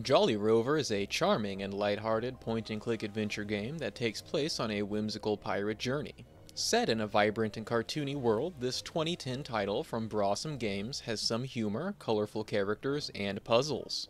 Jolly Rover is a charming and lighthearted point-and-click adventure game that takes place on a whimsical pirate journey. Set in a vibrant and cartoony world, this 2010 title from Brawsome Games has some humor, colorful characters, and puzzles.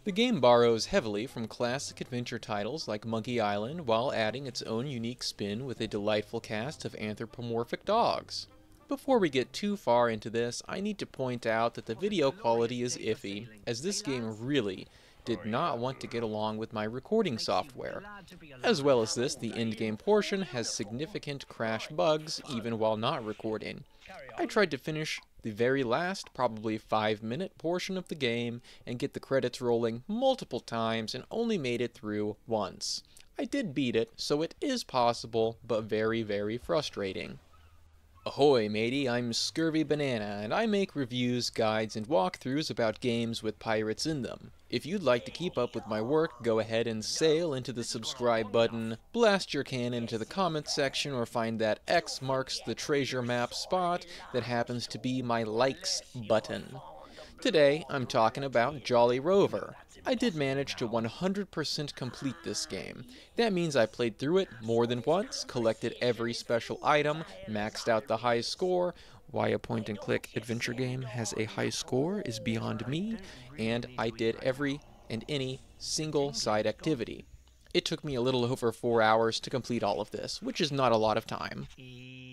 The game borrows heavily from classic adventure titles like Monkey Island while adding its own unique spin with a delightful cast of anthropomorphic dogs. Before we get too far into this, I need to point out that the video quality is iffy, as this game really did not want to get along with my recording software. As well as this, the endgame portion has significant crash bugs even while not recording. I tried to finish the very last, probably 5-minute portion of the game and get the credits rolling multiple times and only made it through once. I did beat it, so it is possible, but very, very frustrating. Ahoy matey, I'm Scurvy Banana, and I make reviews, guides, and walkthroughs about games with pirates in them. If you'd like to keep up with my work, go ahead and sail into the subscribe button, blast your cannon into the comments section, or find that X marks the treasure map spot that happens to be my likes button. Today, I'm talking about Jolly Rover. I did manage to 100% complete this game. That means I played through it more than once, collected every special item, maxed out the high score. Why a point-and-click adventure game has a high score is beyond me, and I did every and any single side activity. It took me a little over 4 hours to complete all of this, which is not a lot of time.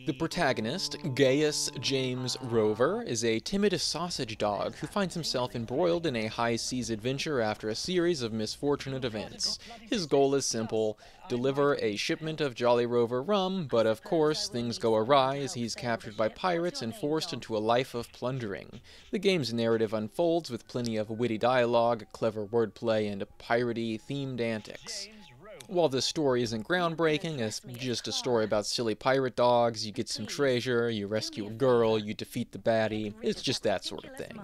The protagonist, Gaius James Rover, is a timid sausage dog who finds himself embroiled in a high-seas adventure after a series of misfortunate events. His goal is simple: deliver a shipment of Jolly Rover rum, but of course things go awry as he's captured by pirates and forced into a life of plundering. The game's narrative unfolds with plenty of witty dialogue, clever wordplay, and piratey-themed antics. While this story isn't groundbreaking, it's just a story about silly pirate dogs, you get some treasure, you rescue a girl, you defeat the baddie, it's just that sort of thing.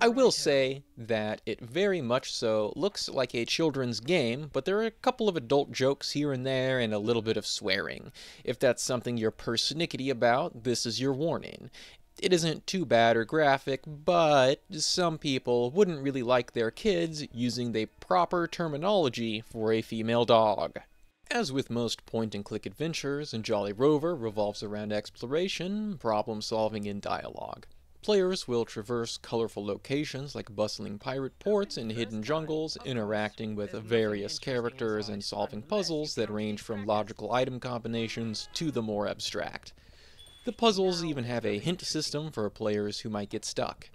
I will say that it very much so looks like a children's game, but there are a couple of adult jokes here and there and a little bit of swearing. If that's something you're persnickety about, this is your warning. It isn't too bad or graphic, but some people wouldn't really like their kids using the proper terminology for a female dog. As with most point-and-click adventures, Jolly Rover revolves around exploration, problem-solving, and dialogue. Players will traverse colorful locations like bustling pirate ports and hidden jungles, interacting with various characters and solving puzzles that range from logical item combinations to the more abstract. The puzzles even have a hint system for players who might get stuck.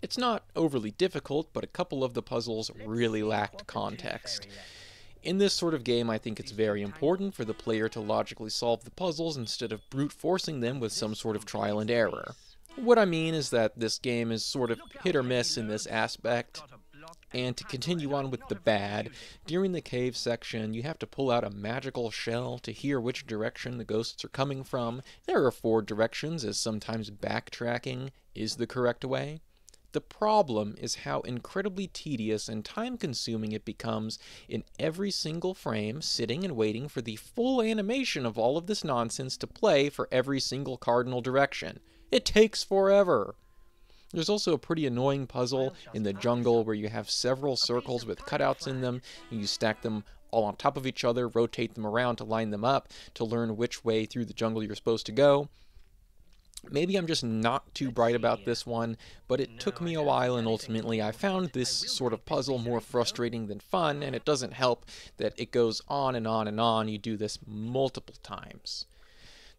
It's not overly difficult, but a couple of the puzzles really lacked context. In this sort of game, I think it's very important for the player to logically solve the puzzles instead of brute forcing them with some sort of trial and error. What I mean is that this game is sort of hit or miss in this aspect. And to continue on with the bad, during the cave section, you have to pull out a magical shell to hear which direction the ghosts are coming from. There are 4 directions, as sometimes backtracking is the correct way. The problem is how incredibly tedious and time-consuming it becomes in every single frame, sitting and waiting for the full animation of all of this nonsense to play for every single cardinal direction. It takes forever! There's also a pretty annoying puzzle in the jungle where you have several circles with cutouts in them, and you stack them all on top of each other, rotate them around to line them up, to learn which way through the jungle you're supposed to go. Maybe I'm just not too bright about this one, but it took me a while, and ultimately I found this sort of puzzle more frustrating than fun, and it doesn't help that it goes on and on and on. You do this multiple times.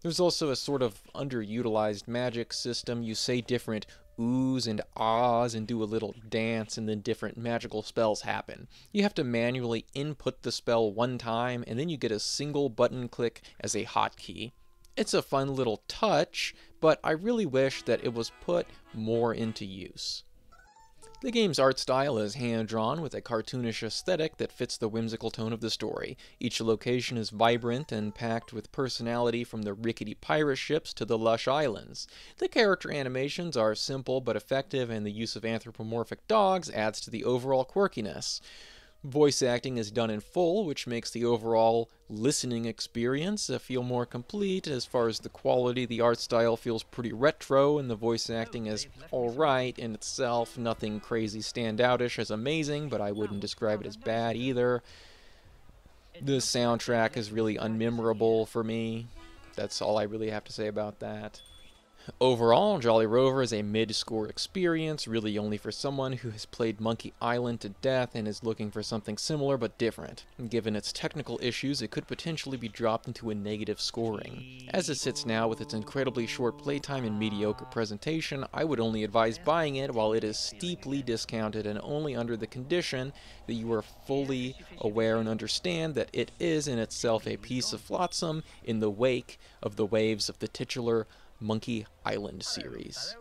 There's also a sort of underutilized magic system. You say different oohs and ahs and do a little dance, and then different magical spells happen. You have to manually input the spell one time, and then you get a single button click as a hotkey. It's a fun little touch, but I really wish that it was put more into use. The game's art style is hand-drawn with a cartoonish aesthetic that fits the whimsical tone of the story. Each location is vibrant and packed with personality, from the rickety pirate ships to the lush islands. The character animations are simple but effective, and the use of anthropomorphic dogs adds to the overall quirkiness. Voice acting is done in full, which makes the overall listening experience feel more complete. As far as the quality, the art style feels pretty retro, and the voice acting is alright in itself. Nothing crazy standoutish as amazing, but I wouldn't describe it as bad either. The soundtrack is really unmemorable for me. That's all I really have to say about that. Overall, Jolly Rover is a mid-score experience, really only for someone who has played Monkey Island to death and is looking for something similar but different. Given its technical issues, it could potentially be dropped into a negative scoring. As it sits now with its incredibly short playtime and mediocre presentation, I would only advise buying it while it is steeply discounted and only under the condition that you are fully aware and understand that it is in itself a piece of flotsam in the wake of the waves of the titular Monkey Island series.